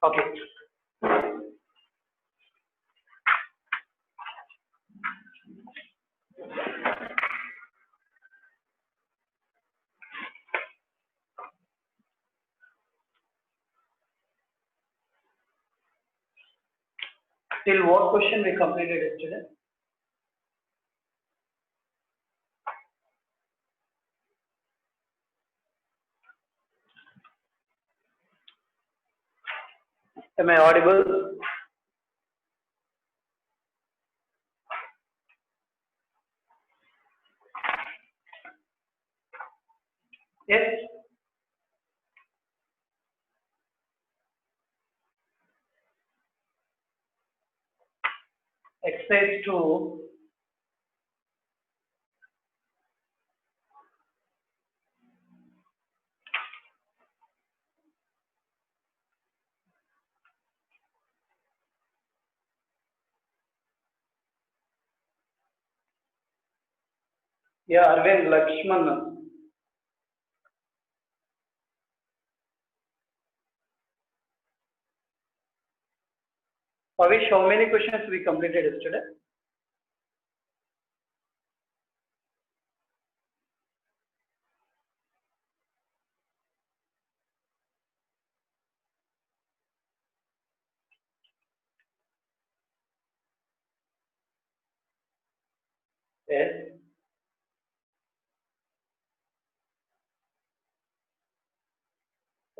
Okay. Till what question we completed yesterday? Am I audible? Yes. Exercise 2. Yeah, Arvind Lakshman. Pavish, how many questions we completed yesterday? Yes.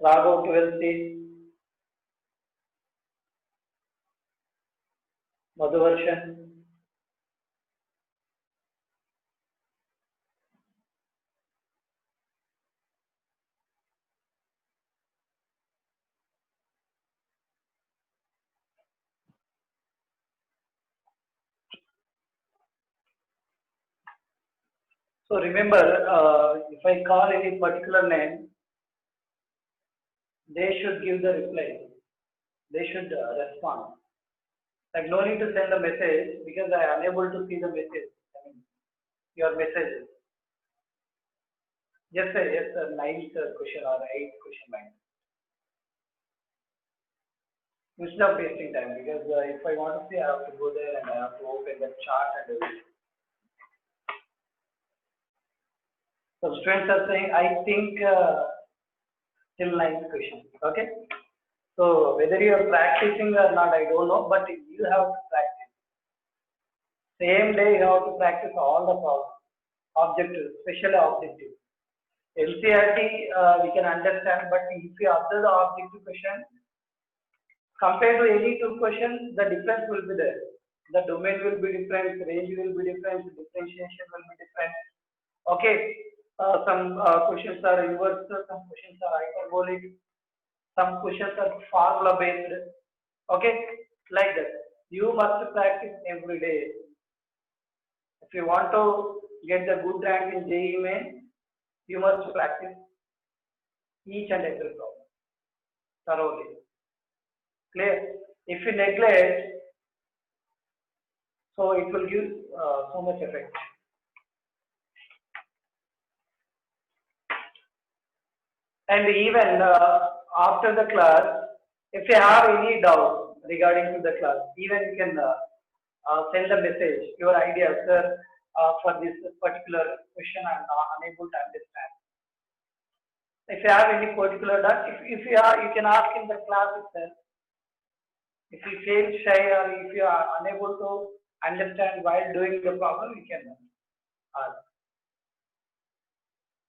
Raghav 12C. Madhuvarshan. So remember, if I call any particular name, they should give the reply. They should respond. Like no need to send a message because I am unable to see the message. I mean, your messages. Yes, sir. Yes, sir. Ninth question or eighth question, line. Instead of wasting time, because if I want to see, I have to go there and I have to open the chart and everything. So students are saying, I think till ninth question. Okay. So whether you are practicing or not, I don't know, but you have to practice. Same day you have to practice all the problems, objectives, especially objectives. LCRT we can understand, but if you observe the objective question, compared to any two questions, the difference will be there. The domain will be different, range will be different, differentiation will be different. Okay, some questions are inverse, some questions are hyperbolic, some questions are formula based. Okay, like that. You must practice every day. If you want to get the good rank in JEE Main, you must practice each and every problem thoroughly. Clear? If you neglect, so it will give so much effect. And even after the class, if you have any doubt regarding to the class, even you can send a message, your idea, sir, for this particular question I am unable to understand. If you have any particular doubt, if you are, you can ask in the class itself. If you feel shy or if you are unable to understand while doing the problem, you can ask.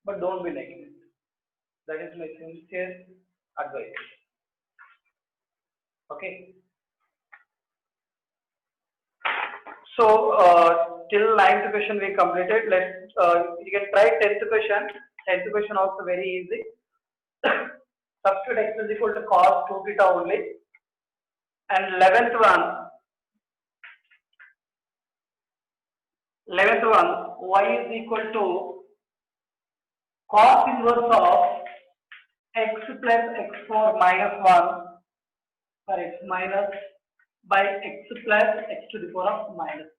But don't be like it. That is my sincere advice. Okay. So till ninth question we completed. Let's you can try 10th question. 10th question also very easy. Substitute x is equal to cos 2 theta only. And 11th one, y is equal to cos inverse of x plus x4 minus 1 for x minus by x plus x to the power of minus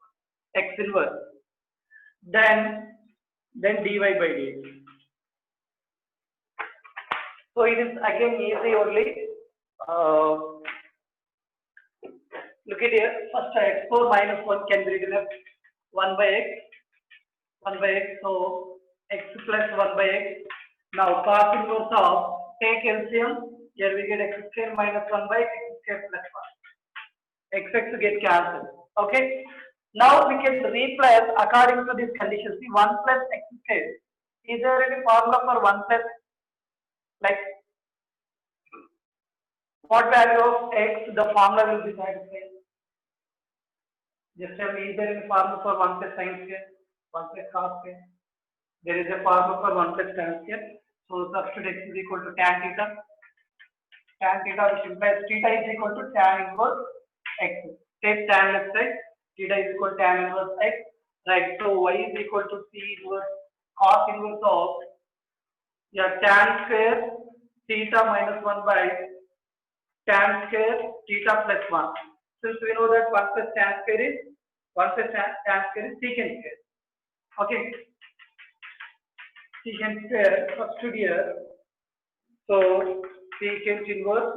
1, x inverse. Then dy by dt. So it is again easy only. Look at here. First, x4 minus 1 can be written as 1 by x. 1 by x. So x plus 1 by x. Now cos inverse of, take LCM. Here we get x square minus 1 by x square plus 1. X get cancelled. Okay. Now we can replace according to this condition. See, 1 plus x square. Is there any formula for 1 plus, like what value of x the formula will be satisfied? Just tell me, is there any formula for 1 plus sin square, 1 plus cos square? There is a formula for 1 plus tan square. So substitute x is equal to tan theta. Tan theta, which implies theta is equal to tan inverse x. Take tan left side, theta is equal to tan inverse x. Right, so y is equal to c inverse cos inverse of, tan square theta minus 1 by tan square theta plus 1. Since we know that 1 plus tan square is tan square is secant square. Okay. Secant square, substitute here. So secant inverse.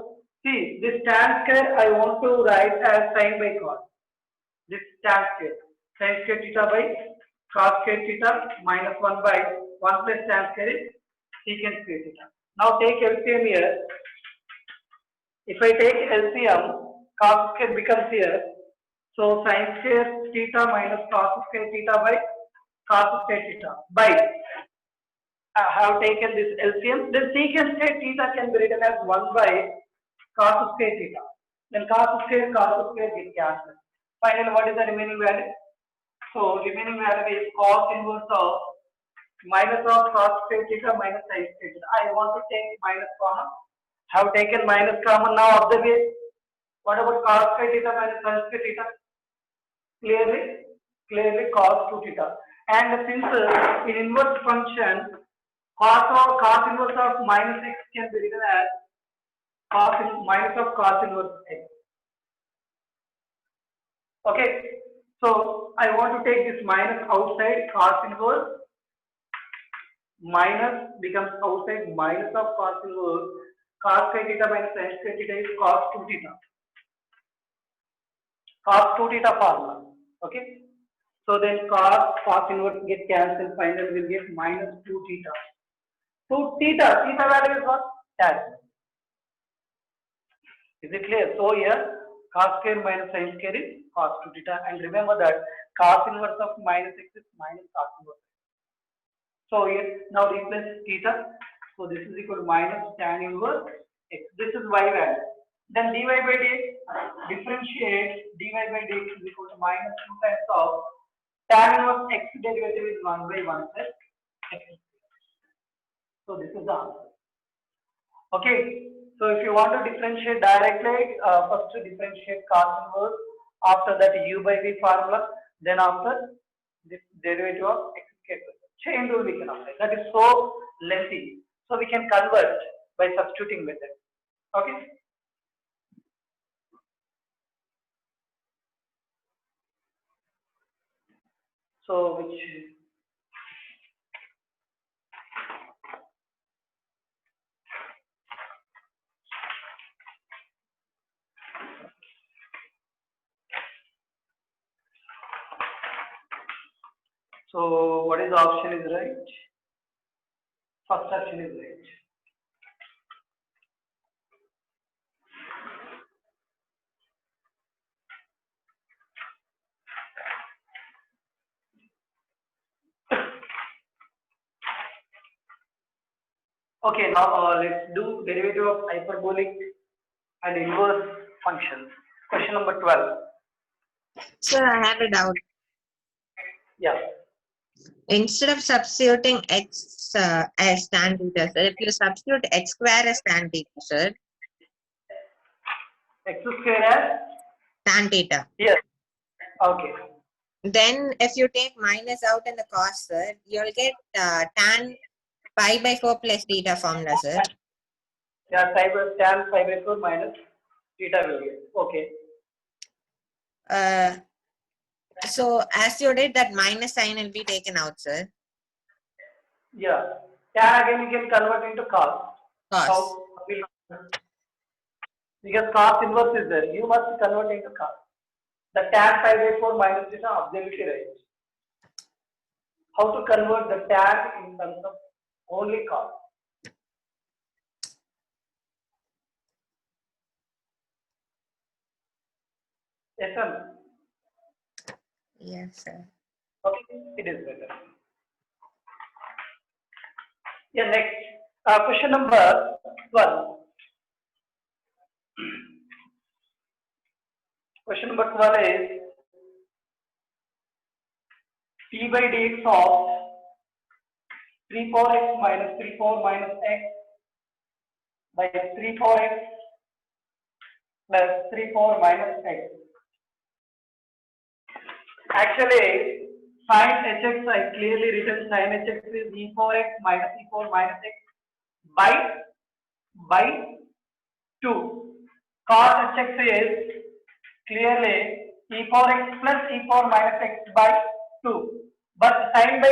See, this tan square I want to write as sin by cos. This tan square. Sin square theta by cos square theta minus 1 by 1 plus tan square is secant square theta. Now take LCM here. If I take LCM, cos square becomes here. So sin square theta minus cos square theta by cos square theta by, I have taken this LCM. Then secant square theta can be written as 1 by cos square theta. Then cos square get cancelled. Finally, what is the remaining value? So remaining value is cos inverse of minus of cos square theta minus sin square theta. I want to take minus common. Have taken minus common. Now observe it. What about cos square theta minus sin square theta? Clearly cos 2 theta. And since in inverse function, cos inverse of minus x can be written as minus of cos inverse x. Okay. So I want to take this minus outside, cos inverse minus becomes outside, minus of cos inverse cos square theta minus sin square theta is cos 2 theta. Cos 2 theta formula. Okay. So then cos inverse get cancelled. Finally we'll get minus 2 theta. So theta value is what? Tan. Is it clear? So here cos square minus sin square is cos 2 theta, and remember that cos inverse of minus x is minus cos inverse. So here now replace theta. So this is equal to minus tan inverse x. This is y value. Then dy by dx, differentiate dy by dx is equal to minus 2 times of tan inverse x derivative is 1 by 1 plus x. So this is the answer. Okay. So if you want to differentiate directly, first to differentiate cos inverse, after that u by v formula, then after this derivative of x squared. Chain rule we can apply. That is so lengthy. So we can convert by substituting method. Okay. So which so what is the option is right? First option is right. Okay, now let's do derivative of hyperbolic and inverse functions. Question number 12. Sir, I have a doubt. Yeah. Instead of substituting x as tan theta, sir, if you substitute x square as tan theta, sir. X square as tan theta. Yes. Okay. Then if you take minus out in the cos, sir, you'll get tan pi by 4 plus theta formula, sir. Yeah, tan pi by 4 minus theta will get. Okay. So as you did, that minus sign will be taken out, sir. Yeah. Tan again you can convert into cos. Cos. because cos inverse is there. You must convert into cos. The tan pi by 4 minus theta, absolutely right. How to convert the tan in terms of only cos? Yes or no? Yes, sir. Okay, it is better. Yeah, next. Question number 12. Question number 12 is p by dx of 3 4x minus 3 4 minus x by 3 4x plus 3 4 minus x. Actually, sin hx I clearly written sin hx is e4x minus e4 minus x by 2. Cos hx is clearly e4x plus e4 minus x by 2. But sin by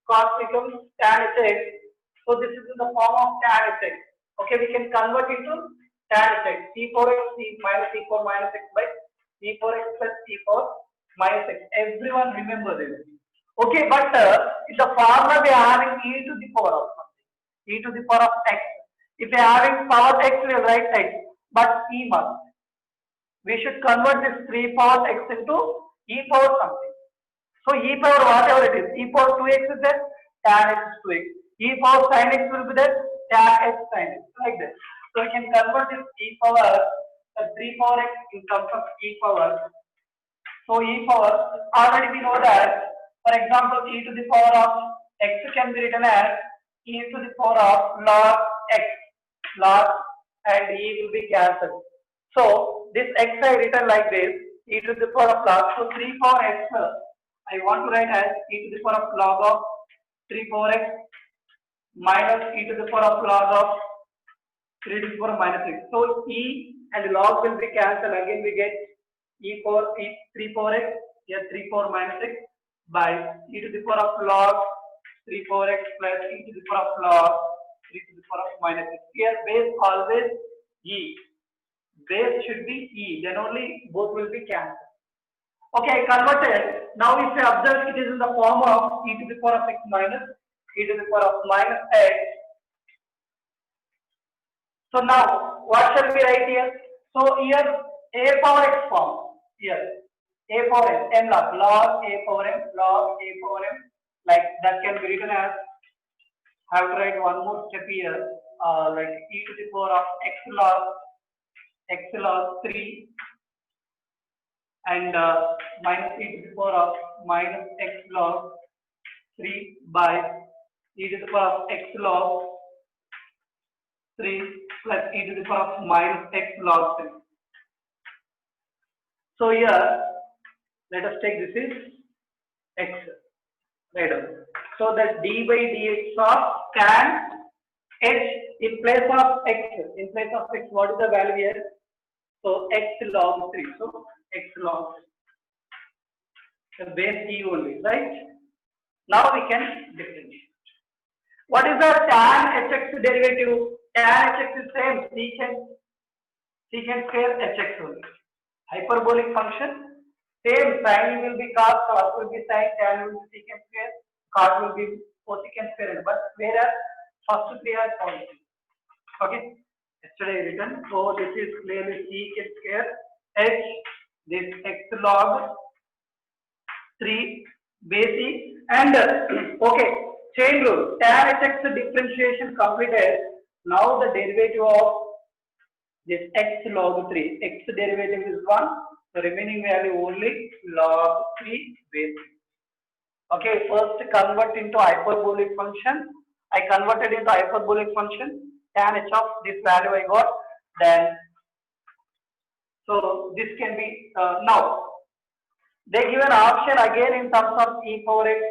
cos becomes tan hx. So this is in the form of tan hx. Okay, we can convert into tan hx. e4x minus e4 minus x by e4x plus e4 minus x. Everyone remember this. Okay, but in the formula we are having e to the power of something. E to the power of x. If we are having power x, we will write x. But e must. We should convert this 3 power x into e power something. So e power whatever it is, e power 2x is there, tan x is 2x. E power sin x will be there, tan x sin x, like that. So we can convert this e power 3 power x in terms of e power. So e power, already we know that, for example, e to the power of x can be written as e to the power of log x, log, and e will be cancelled. So this x I written like this, e to the power of log. So 3 power x I want to write as e to the power of log of 3 power x minus e to the power of log of 3 to the power of minus x. So e and log will be cancelled. Again we get e power e 3 power x, here 3 power minus x by e to the power of log 3 power x plus e to the power of log 3 to the power of minus x. Here base always e. Base should be e, then only both will be cancelled. Okay, converted. Now if you observe, it is in the form of e to the power of x minus e to the power of minus x. So now what shall we write here? So here a power x form, here a power n log a power m log a power m, like that can be written as, I have to write one more step here, like e to the power of x log 3 and minus e to the power of minus x log 3 by e to the power of x log 3 plus e to the power of minus x log 3. So here, let us take this is x, right? So that d by dx of tan h in place of x, what is the value here? So x log 3. So x log 3. The base e only, right? Now we can differentiate. What is the tan hx derivative? Tan hx is same secant square hx only. Hyperbolic function, same, sin will be cos, cos will be sin, tan will be secant square, cos will be cosecant square, but whereas first three are positive. Okay, yesterday written, so this is clearly secant square h, this x log 3 base e, and okay, chain rule, tan hx differentiation completed. Now the derivative of this x log 3, x derivative is 1, the remaining value only log 3 base. Okay, first convert into hyperbolic function. I converted into hyperbolic function, tan h of this value I got, then so this can be now they give an option again in terms of e power x,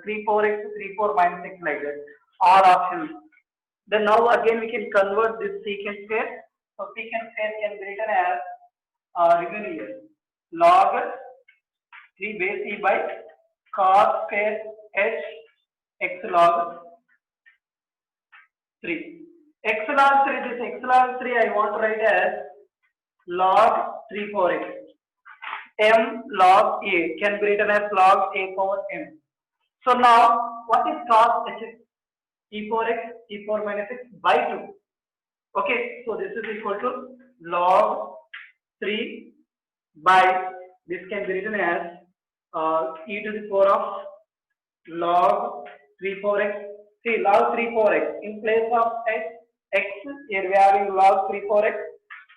3 power x, 3 power minus x, like that, all options. Then now again we can convert this secant square. So secant square can be written as written here log 3 base e by cos square h x log 3. X log 3, this X log 3 I want to write as log 3 4x. M log A can be written as log A power M. So now, what is cos hx? E power x, e power minus x by 2. Okay, so this is equal to log 3 by, this can be written as e to the power of log 3 4 x. See, log 3 4 x in place of x, here we are having log 3 4 x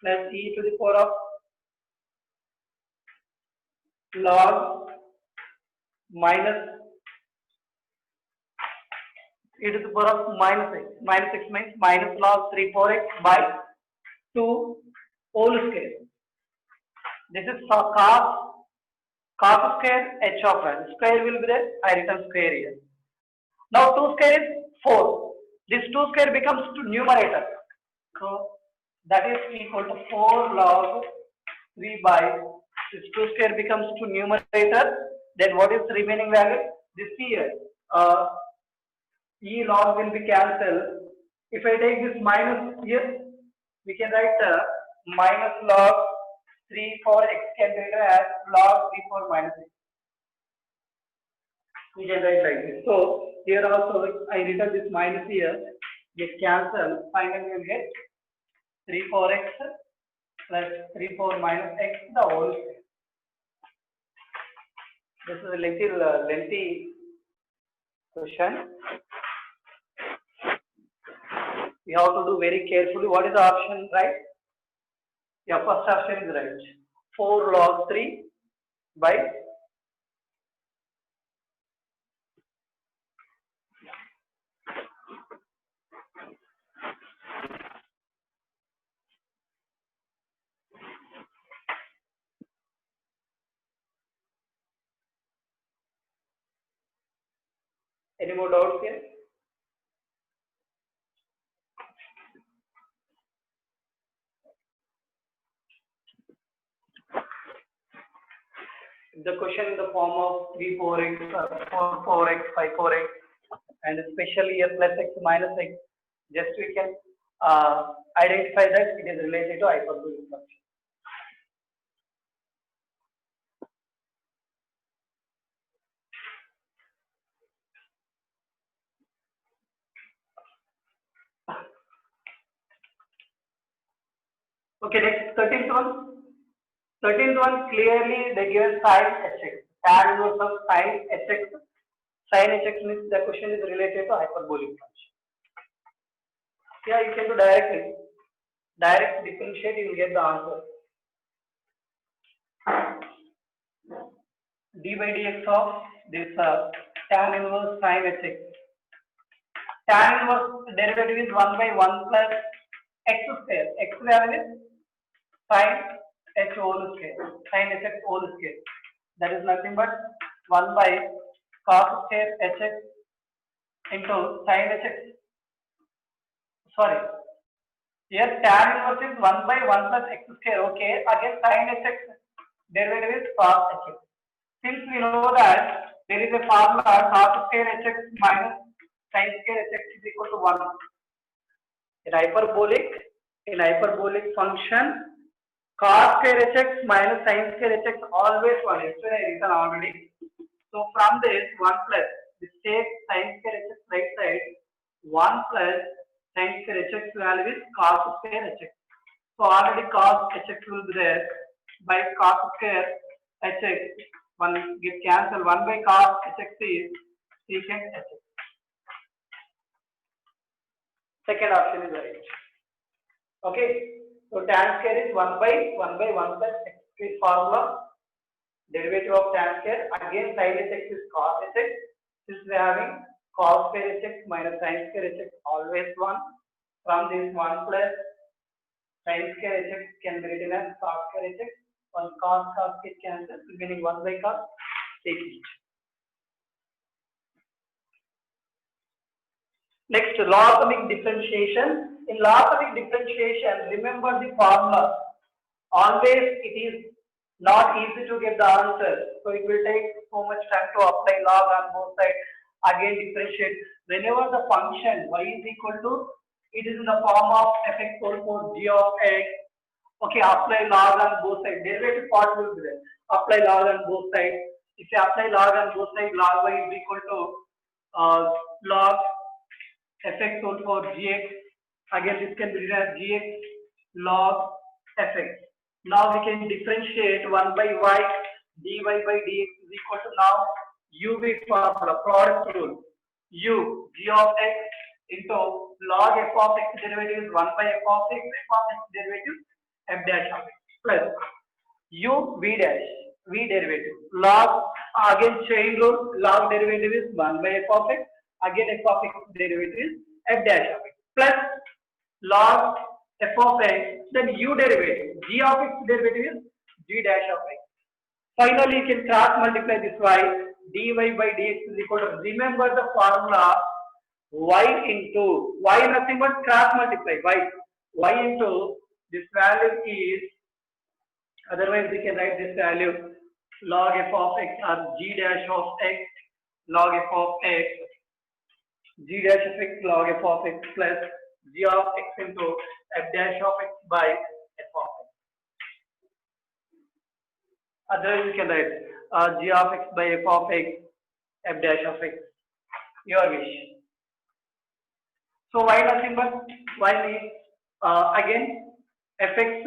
plus e to the power of log minus e to the power of minus x. Minus x means minus log 3 4x by 2 whole square. This is for cos square h of n. Square will be there. I written square here. Now 2 square is 4. This 2 square becomes to numerator. So that is equal to 4 log 3 by this 2 square becomes to numerator. Then what is remaining value? This here. E log will be cancelled. If I take this minus here, we can write minus log 3 4 x can be written as log 3 4 minus x. We can write like this. So here also I written this minus here, get cancelled. Finally we will get 3 4x plus 3 4 minus x the whole square. This is a little lengthy question. We have to do very carefully. What is the option, right? Yeah, first option is right. 4 log 3 by any more doubts here? The question in the form of 3 4x, 4 4x, 5 4x, and especially here plus x minus x, just we can identify that it is related to hyperbolic function. Okay, next 13th one. 13th one, clearly they given sin hx. Tan inverse of sin hx. Sin hx means the question is related to hyperbolic function. Yeah, you can do directly. Direct differentiate, you will get the answer. D by dx of this tan inverse sin hx. Tan inverse derivative is 1 by 1 plus x square. X value is sin h whole square. Sin hx whole square. That is nothing but 1 by cos square hx into sin hx. Sorry. Here tan inverse is 1 by 1 plus x square. Okay. Again sin hx derivative is cos hx. Since we know that there is a formula cos square hx minus sin square hx is equal to 1. In hyperbolic function, cos square hx minus sin square hx always 1. Yesterday I written already. So from this 1 plus this take sin square hx right side, 1 plus sin square hx value is cos square hx. So already cos hx will be there. By cos square hx, 1 get cancelled. 1 by cos hx is secant hx. Second option is right. Okay. So tan square is 1 by 1 plus x is formula. Derivative of tan square. Again sin hx is cos hx. Since we are having cos square hx minus sin square hx always 1. From this 1 plus sin square hx can be written as cos square hx. 1 cos get cancelled, remaining 1 by cos, take it. Next, logarithmic differentiation. In logarithmic differentiation, remember the formula. Always it is not easy to get the answer. So it will take so much time to apply log on both sides. Again differentiate. Whenever the function y is equal to It is in the form of fx whole for g of x. Okay, apply log on both sides. Derivative part will be there. Apply log on both sides. If you apply log on both sides, log y is equal to log fx whole for gx. Again, this can be written as gx log fx. Now we can differentiate 1 by y dy by dx is equal to now uv formula, product rule. U g of x into log f of x derivative is 1 by f of x derivative f dash of x plus u v dash v derivative log, again chain rule, log derivative is 1 by f of x, again f of x derivative is f dash of x plus log f of x, then u derivative g of x derivative is g dash of x. Finally, you can cross multiply this y, dy by dx is equal to, remember the formula, y into, y nothing but cross multiply, y into this value is, otherwise we can write this value log f of x or g dash of x log f of x, g dash of x log f of x plus g of x into f dash of x by f of x. Otherwise you can write g of x by f of x f dash of x, your wish. So y nothing but y means again fx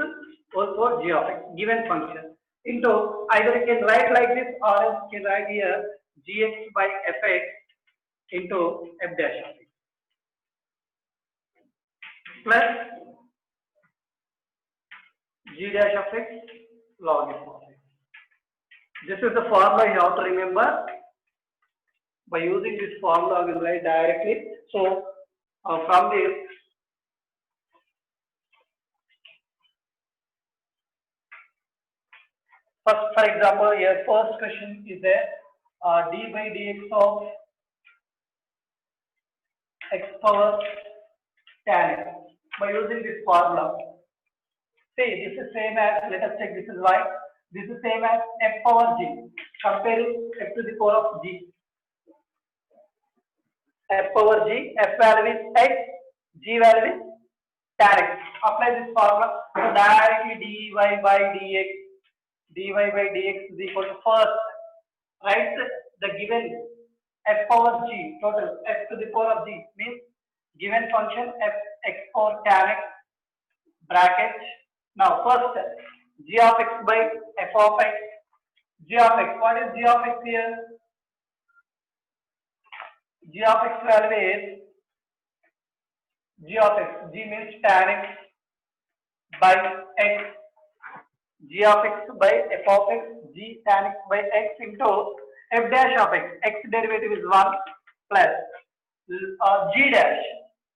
also g of x given function into, either you can write like this or else you can write here gx by fx into f dash of x plus g dash of x log f of x. This is the formula you have to remember. By using this formula, we will write directly. So from this, first, for example, your first question is there d by dx of x power tan x. By using this formula, see, this is same as, let us check, this is y. This is same as f power g. Comparing f to the power of g. F power g, f value is x, g value is tan x. Apply this formula. So directly dy by dx, is equal to, first write the given f power g, total f to the power of g means given function f x power tan x bracket. Now first g of x by f of x, g of x, what is g of x here? G of x value is g of x, g means tan x by x, g of x by f of x, g tan x by x into f dash of x, x derivative is 1 plus g dash,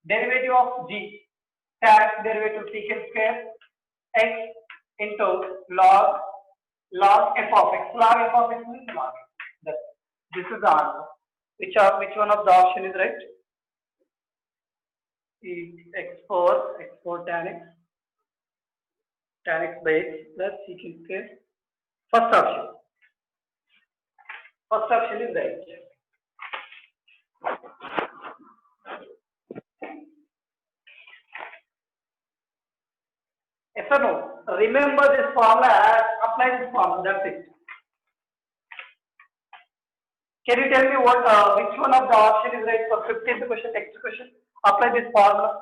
derivative of g, tan x derivative secant square, x into log f of x, log f of x means log x. This is the answer. Which one of the option is right? x4 tan x by x plus secant square. First option is right. Yes or no? Remember this formula, apply this formula, that's it. Can you tell me what which one of the option is right for 15th question, next question? Apply this formula.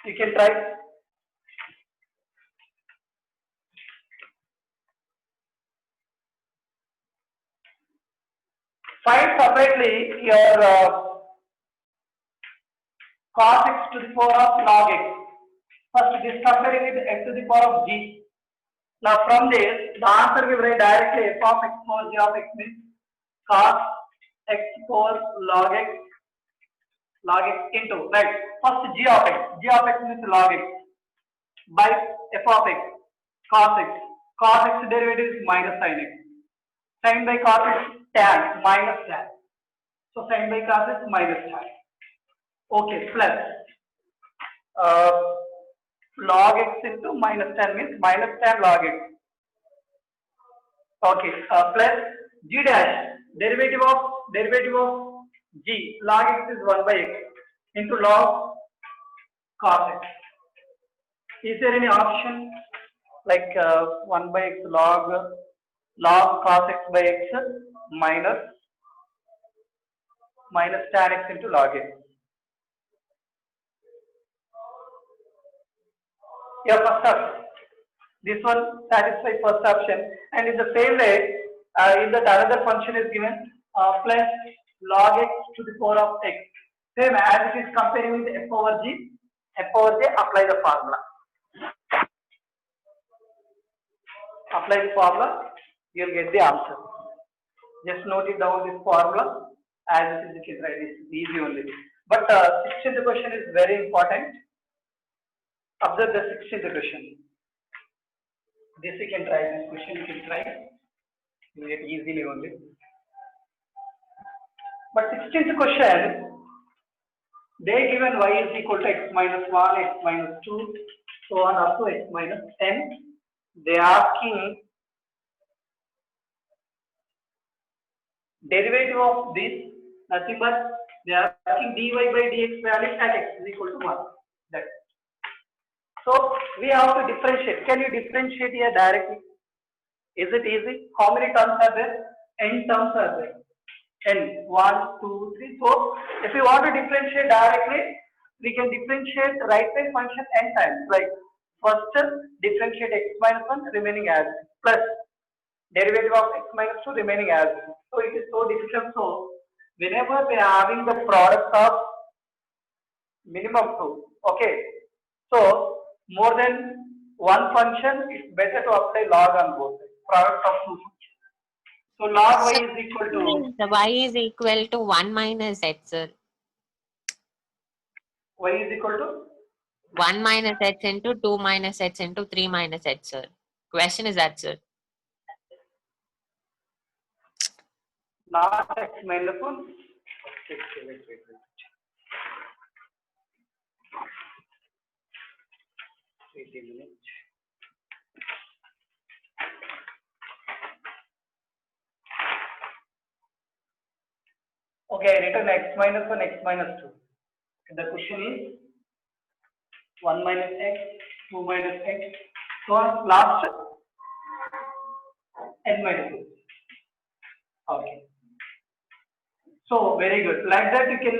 You can try. Find separately your cos x to the power of log x. First, it is comparing with x to the power of g. Now from this, the answer will write directly f of x power g of x means cos x power log x into, right? First g of x means log x by f of x, cos x derivative is minus sin x, sin by cos x tan, minus tan, so sin by cos x minus tan, okay, plus log x into minus tan means minus tan log x, okay, plus g dash, derivative of G log x is 1 by x into log cos x. Is there any option like 1 by x log cos x by x minus tan x into log x? Yeah, first option. This one satisfies first option, and in the same way, in that another function is given plus log x to the power of x. Same as it is comparing with f over g. F over g, apply the formula. Apply the formula, you will get the answer. Just note it down, this formula, as it is, you can write it easy only. But 16th question is very important. Observe the 16th question. This you can try, this question you can try. You get easily only. But 16th question, they given y is equal to x minus 1, x minus 2, so on up to x minus 10. They are asking derivative of this, nothing but they are asking dy by dx value at x is equal to 1. That's it. So we have to differentiate. Can you differentiate here directly? Is it easy? How many terms are there? N terms are there. N 1, 2, 3. So if you want to differentiate directly, we can differentiate right side function n times. Like first differentiate x minus 1 remaining as plus derivative of x minus 2 remaining as. So it is so difficult. So whenever we are having the product of minimum 2, okay. So more than one function, it's better to apply log on both sides. Product of two functions. So log y is equal to the y is equal to 1 minus h, sir. Y is equal to 1 minus h into 2 minus h into 3 minus h, sir. Question is that, sir. not x minus 1. Wait. Wait a minute. Okay, I written x minus 1, x minus 2. The question is 1 minus x, 2 minus x, so on last n minus 2. Okay. So very good. Like that you can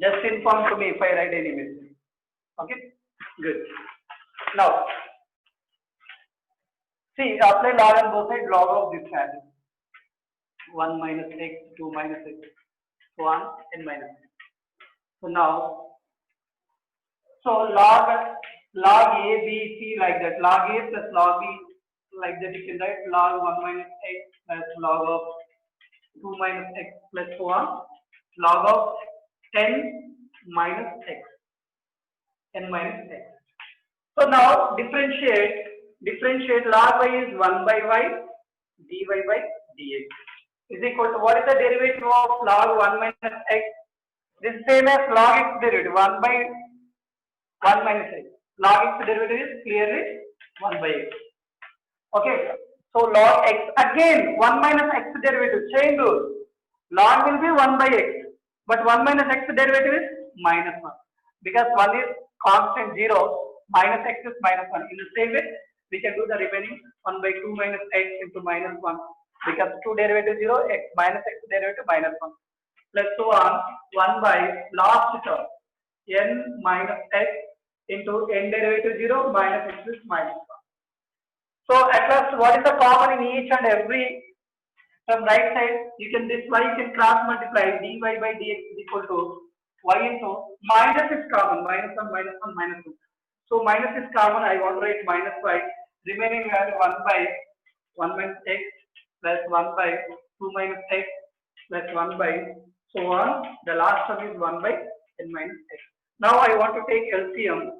just inform to me if I write any mistake. Okay. Good. Now see, apply log on both sides. Log of this value 1 minus x, 2 minus x, so on n minus x. So now, so log a b c like that. Log a plus log b like that you can write log 1 minus x plus log of 2 minus x plus so on. Log of 10 minus x, n minus x. So now differentiate log y is 1 by y, dy by dx is equal to, what is the derivative of log 1 minus x? This is same as log x derivative, 1 by 1 minus x. Log x derivative is clearly 1 by x. Okay, so log x, again 1 minus x derivative, same rule. Log will be 1 by x, but 1 minus x derivative is minus 1. Because 1 is constant 0, minus x is minus 1. In the same way, we can do the remaining 1 by 2 minus x into minus 1. Because 2 derivative 0, x minus x derivative minus 1. Plus so on 1 by last term n minus x into n derivative 0 minus x is minus 1. So at last, what is the common in each and every from right side? You can this y you can cross multiply, dy by dx is equal to y into minus is common, minus 1 minus 1 minus 2. So minus is common, I want to write minus y, remaining value 1 by 1 minus x plus 1 by 2 minus x plus 1 by so on. The last term is 1 by n minus x. Now I want to take LCM.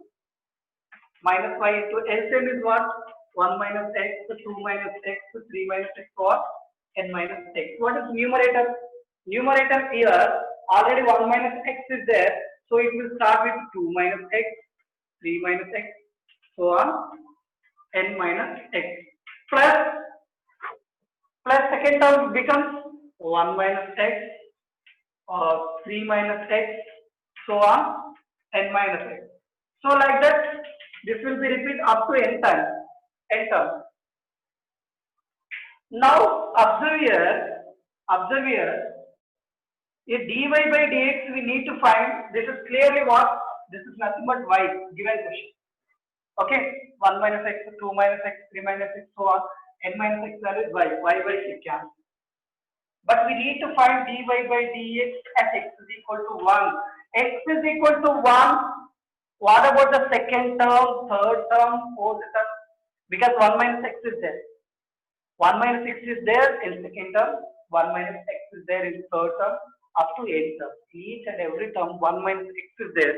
Minus y into LCM is what? 1 minus x, 2 minus x, 3 minus x, or n minus x. What is numerator? Numerator here already 1 minus x is there, so it will start with 2 minus x, 3 minus x, so on n minus x plus second term becomes 1 minus x 3 minus x, so on, n minus x. So like that, this will be repeat up to n times, n terms. Now observe here, a dy by dx we need to find, this is clearly what? This is nothing but y, given question. Okay, 1 minus x, 2 minus x, 3 minus x, so on, n minus x value is y by it cancels. But we need to find dy by dx at x is equal to 1. X is equal to 1. What about the second term, third term, fourth term? Because 1 minus x is there. 1 minus x is there in second term. 1 minus x is there in third term. Up to n term. Each and every term 1 minus x is there.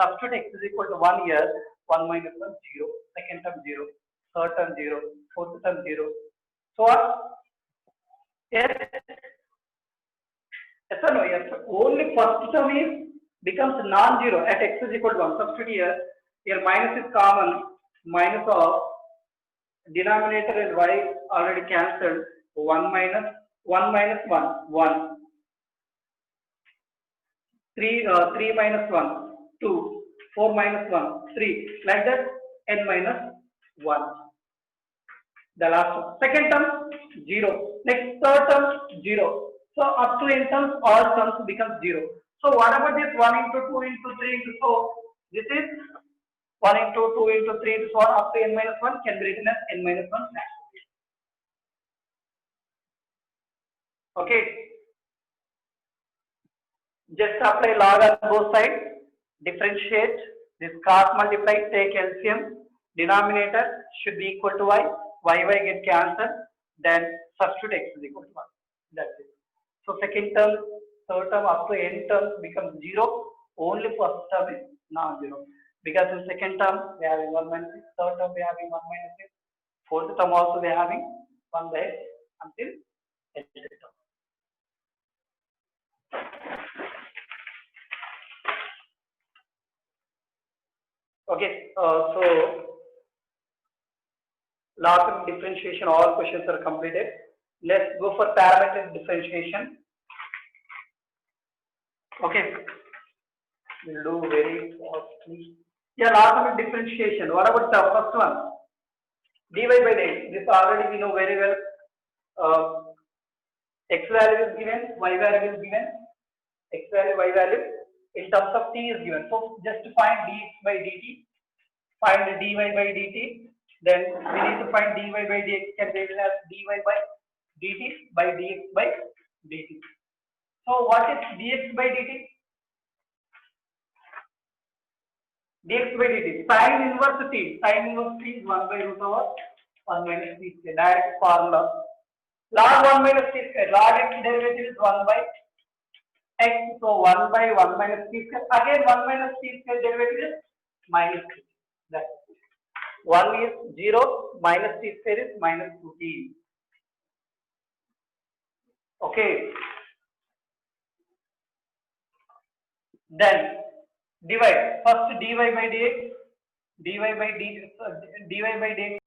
Substitute x is equal to 1 here. 1 minus 1, 0. Second term 0. Third term 0. Fourth term 0. So what? Yes. Yes or no? Yes. Only first term is becomes non-zero at x is equal to 1. Substitute here. Here minus is common. Minus of denominator and y already cancelled. 1 minus 1 minus 1 1. 3 minus 1 2. 4 minus 1 3. Like that n minus 1. The last one. Second term 0. Next third term 0. So up to n terms all terms become 0. So what about this 1 into 2 into 3 into so this is 1 into 2 into 3 into so on up to n minus 1 can be written as n minus 1 factorial. Okay. Just apply log on both sides. Differentiate. This cross multiply. Take LCM. Denominator should be equal to y. Y get cancelled. Then substitute x is equal to 1. That's it. So second term, third term up to n terms becomes 0. Only first term is non-zero. Because in second term we are having 1 minus 6, third term we are having 1 minus 6, fourth term also we are having 1 by x until n term. Okay, so log of differentiation, all questions are completed. Let's go for parametric differentiation. Okay, we'll do very fastly. Yeah, log of differentiation. What about the first one? Dy by dx. This already we know very well. X value is given, y value is given. X value, y value in terms of t is given. So just to find dx by dt, find dy by dt. Then we need to find dy by dx can be written as dy by dt by dx by dt. So what is dx by dt? Dx by dt. Sin inverse t. Sin inverse t is 1 by root over 1 minus t square. Direct formula. Log 1 minus t square. Log x derivative is 1 by x. So 1 by 1 minus t square. Again 1 minus t square derivative is minus t. That's it. 1 is 0, minus t square is minus 2t. Okay. Then divide. First dy by dx. Dy by dx